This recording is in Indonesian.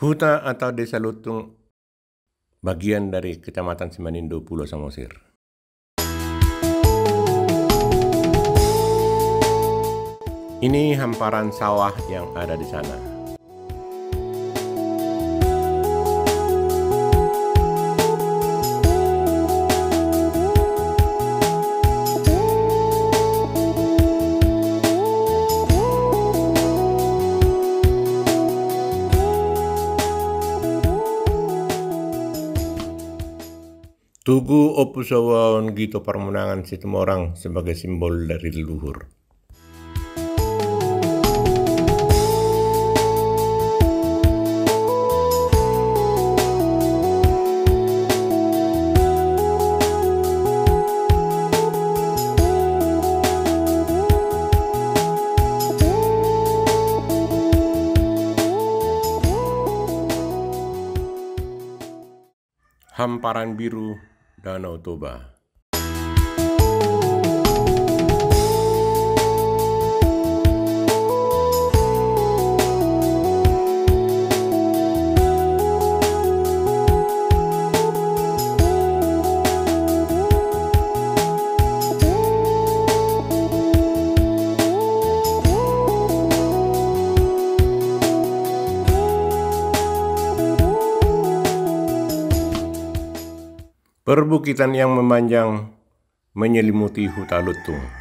Huta atau Desa Lutung bagian dari Kecamatan Simanindo, Pulau Samosir. Ini hamparan sawah yang ada di sana. Tugu Opusawaon Gito Permunangan Situmorang sebagai simbol dari leluhur. Hamparan biru Danau Toba. Perbukitan yang memanjang menyelimuti Huta Lutung.